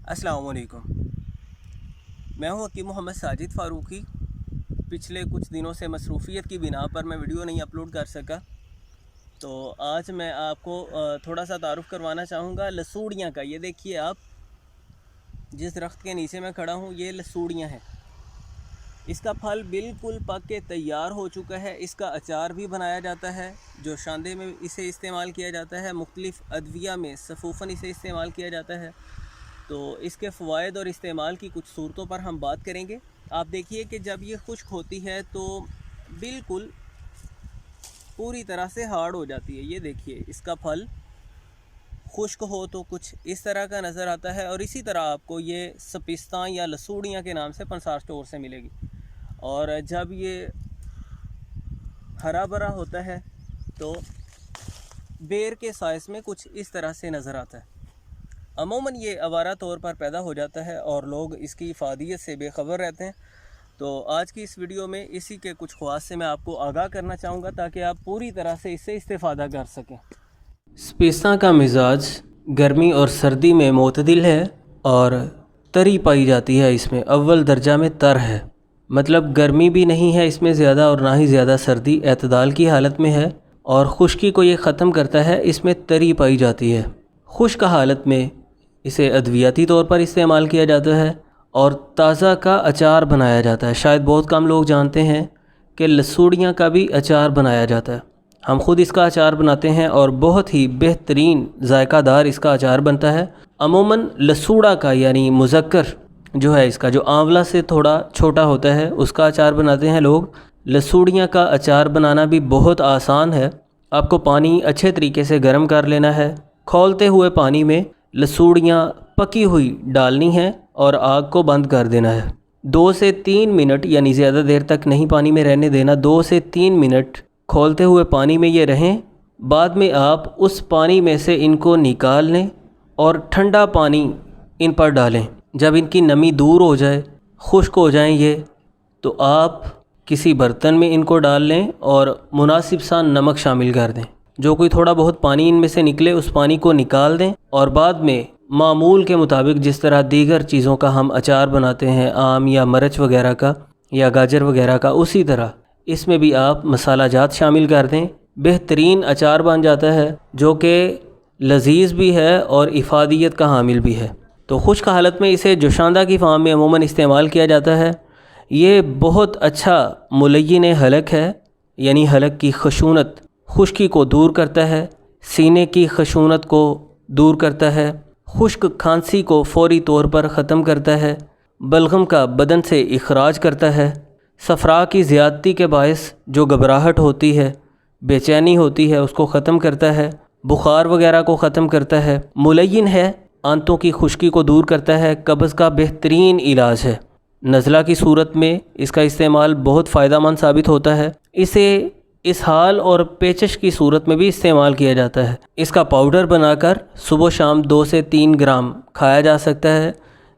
السلام علیکم، میں ہوں حکیم محمد ساجد فاروقی۔ پچھلے کچھ دنوں سے مصروفیت کی بنا پر میں ویڈیو نہیں اپلوڈ کر سکا، تو آج میں آپ کو تھوڑا سا تعارف کروانا چاہوں گا لسوڑیاں کا۔ یہ دیکھیے آپ جس درخت کے نیچے میں کھڑا ہوں، یہ لسوڑیاں ہیں۔ اس کا پھل بالکل پک کے تیار ہو چکا ہے۔ اس کا اچار بھی بنایا جاتا ہے، جو شاندے میں اسے استعمال کیا جاتا ہے، مختلف ادویہ میں صفوفاً اسے استعمال کیا جاتا ہے۔ تو اس کے فوائد اور استعمال کی کچھ صورتوں پر ہم بات کریں گے۔ آپ دیکھیے کہ جب یہ خشک ہوتی ہے تو بالکل پوری طرح سے ہارڈ ہو جاتی ہے۔ یہ دیکھیے اس کا پھل خشک ہو تو کچھ اس طرح کا نظر آتا ہے، اور اسی طرح آپ کو یہ سپستان یا لسوڑیاں کے نام سے پنسار اسٹور سے ملے گی۔ اور جب یہ ہرا بھرا ہوتا ہے تو بیر کے سائز میں کچھ اس طرح سے نظر آتا ہے۔ عموماً یہ آوارہ طور پر پیدا ہو جاتا ہے اور لوگ اس کی افادیت سے بے خبر رہتے ہیں۔ تو آج کی اس ویڈیو میں اسی کے کچھ خواص سے میں آپ کو آگاہ کرنا چاہوں گا، تاکہ آپ پوری طرح سے اس سے استفادہ کر سکیں۔ سپیستان کا مزاج گرمی اور سردی میں معتدل ہے اور تری پائی جاتی ہے۔ اس میں اول درجہ میں تر ہے، مطلب گرمی بھی نہیں ہے اس میں زیادہ اور نہ ہی زیادہ سردی، اعتدال کی حالت میں ہے، اور خشکی کو یہ ختم کرتا ہے۔ اس میں تری پائی جاتی ہے۔ خشک حالت میں اسے ادویاتی طور پر استعمال کیا جاتا ہے اور تازہ کا اچار بنایا جاتا ہے۔ شاید بہت کم لوگ جانتے ہیں کہ لسوڑیاں کا بھی اچار بنایا جاتا ہے۔ ہم خود اس کا اچار بناتے ہیں اور بہت ہی بہترین ذائقہ دار اس کا اچار بنتا ہے۔ عموماً لسوڑا کا یعنی مذکر جو ہے، اس کا جو آنولا سے تھوڑا چھوٹا ہوتا ہے، اس کا اچار بناتے ہیں لوگ۔ لسوڑیاں کا اچار بنانا بھی بہت آسان ہے۔ آپ کو پانی اچھے طریقے سے گرم کر لینا ہے۔ کھولتے ہوئے پانی میں لسوڑیاں پکی ہوئی ڈالنی ہیں اور آگ کو بند کر دینا ہے۔ 2 سے 3 منٹ یعنی زیادہ دیر تک نہیں پانی میں رہنے دینا، 2 سے 3 منٹ کھولتے ہوئے پانی میں یہ رہیں۔ بعد میں آپ اس پانی میں سے ان کو نکال لیں اور ٹھنڈا پانی ان پر ڈالیں۔ جب ان کی نمی دور ہو جائے، خشک ہو جائیں یہ، تو آپ کسی برتن میں ان کو ڈال لیں اور مناسب سا نمک شامل کر دیں۔ جو کوئی تھوڑا بہت پانی ان میں سے نکلے، اس پانی کو نکال دیں، اور بعد میں معمول کے مطابق جس طرح دیگر چیزوں کا ہم اچار بناتے ہیں، آم یا مرچ وغیرہ کا یا گاجر وغیرہ کا، اسی طرح اس میں بھی آپ مسالہ جات شامل کر دیں۔ بہترین اچار بن جاتا ہے، جو کہ لذیذ بھی ہے اور افادیت کا حامل بھی ہے۔ تو خشک حالت میں اسے جوشاندہ کی فارم میں عموماً استعمال کیا جاتا ہے۔ یہ بہت اچھا ملین حلق ہے، یعنی حلق کی خشونت خشکی کو دور کرتا ہے، سینے کی خشونت کو دور کرتا ہے، خشک کھانسی کو فوری طور پر ختم کرتا ہے، بلغم کا بدن سے اخراج کرتا ہے، صفرا کی زیادتی کے باعث جو گھبراہٹ ہوتی ہے، بے چینی ہوتی ہے، اس کو ختم کرتا ہے، بخار وغیرہ کو ختم کرتا ہے، ملین ہے، آنتوں کی خشکی کو دور کرتا ہے، قبض کا بہترین علاج ہے۔ نزلہ کی صورت میں اس کا استعمال بہت فائدہ مند ثابت ہوتا ہے۔ اسے اسہال اور پیچش کی صورت میں بھی استعمال کیا جاتا ہے۔ اس کا پاؤڈر بنا کر صبح و شام 2 سے 3 گرام کھایا جا سکتا ہے،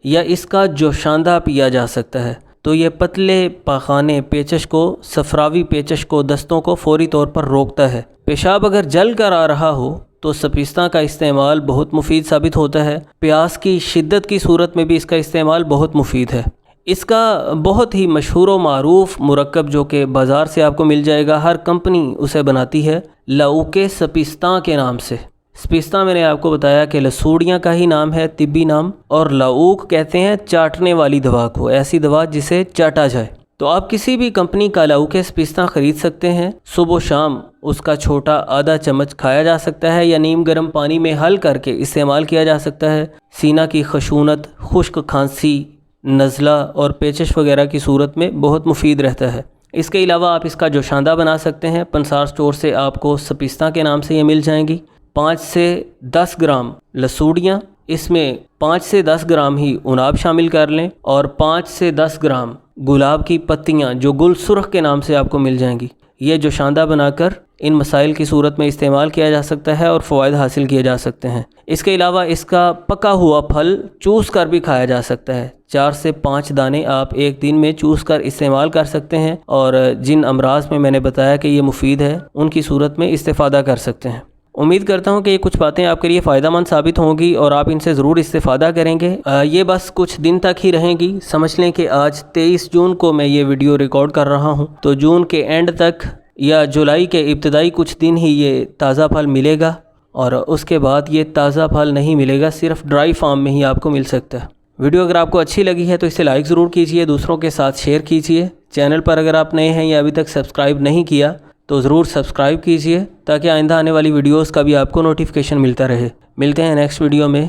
یا اس کا جوشاندہ پیا جا سکتا ہے۔ تو یہ پتلے پاخانے پیچش کو، صفراوی پیچش کو، دستوں کو فوری طور پر روکتا ہے۔ پیشاب اگر جل کر آ رہا ہو تو سپیستان کا استعمال بہت مفید ثابت ہوتا ہے۔ پیاس کی شدت کی صورت میں بھی اس کا استعمال بہت مفید ہے۔ اس کا بہت ہی مشہور و معروف مرکب جو کہ بازار سے آپ کو مل جائے گا، ہر کمپنی اسے بناتی ہے، لاؤک سپیستان کے نام سے۔ سپیستان میں نے آپ کو بتایا کہ لسوڑیاں کا ہی نام ہے، طبی نام، اور لاؤک کہتے ہیں چاٹنے والی دوا کو، ایسی دوا جسے چاٹا جائے۔ تو آپ کسی بھی کمپنی کا لاؤک سپیستان خرید سکتے ہیں۔ صبح و شام اس کا چھوٹا آدھا چمچ کھایا جا سکتا ہے، یا نیم گرم پانی میں حل کر کے استعمال کیا جا سکتا ہے۔ سینہ کی خشونت، خشک کھانسی، نزلہ اور پیچش وغیرہ کی صورت میں بہت مفید رہتا ہے۔ اس کے علاوہ آپ اس کا جوشاندہ بنا سکتے ہیں۔ پنسار اسٹور سے آپ کو سپیستان کے نام سے یہ مل جائیں گی۔ 5 سے 10 گرام لسوڑیاں، اس میں 5 سے 10 گرام ہی اناب شامل کر لیں، اور 5 سے 10 گرام گلاب کی پتیاں جو گل سرخ کے نام سے آپ کو مل جائیں گی۔ یہ جوشاندہ بنا کر ان مسائل کی صورت میں استعمال کیا جا سکتا ہے اور فوائد حاصل کیے جا سکتے ہیں۔ اس کے علاوہ اس کا پکا ہوا پھل چوس کر بھی کھایا جا سکتا ہے۔ 4 سے 5 دانے آپ ایک دن میں چوس کر استعمال کر سکتے ہیں، اور جن امراض میں نے بتایا کہ یہ مفید ہے، ان کی صورت میں استفادہ کر سکتے ہیں۔ امید کرتا ہوں کہ یہ کچھ باتیں آپ کے لیے فائدہ مند ثابت ہوں گی اور آپ ان سے ضرور استفادہ کریں گے۔ یہ بس کچھ دن تک ہی رہیں گی۔ سمجھ لیں کہ آج 23 جون کو میں یہ ویڈیو ریکارڈ کر رہا ہوں، تو جون کے اینڈ تک یا جولائی کے ابتدائی کچھ دن ہی یہ تازہ پھل ملے گا، اور اس کے بعد یہ تازہ پھل نہیں ملے گا، صرف ڈرائی فارم میں ہی آپ کو مل سکتا ہے۔ ویڈیو اگر آپ کو اچھی لگی ہے تو اسے لائک ضرور کیجئے، دوسروں کے ساتھ شیئر کیجئے۔ چینل پر اگر آپ نئے ہیں یا ابھی تک سبسکرائب نہیں کیا تو ضرور سبسکرائب کیجئے تاکہ آئندہ آنے والی ویڈیوز کا بھی آپ کو نوٹیفیکیشن ملتا رہے۔ ملتے ہیں نیکسٹ ویڈیو میں۔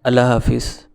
اللہ حافظ۔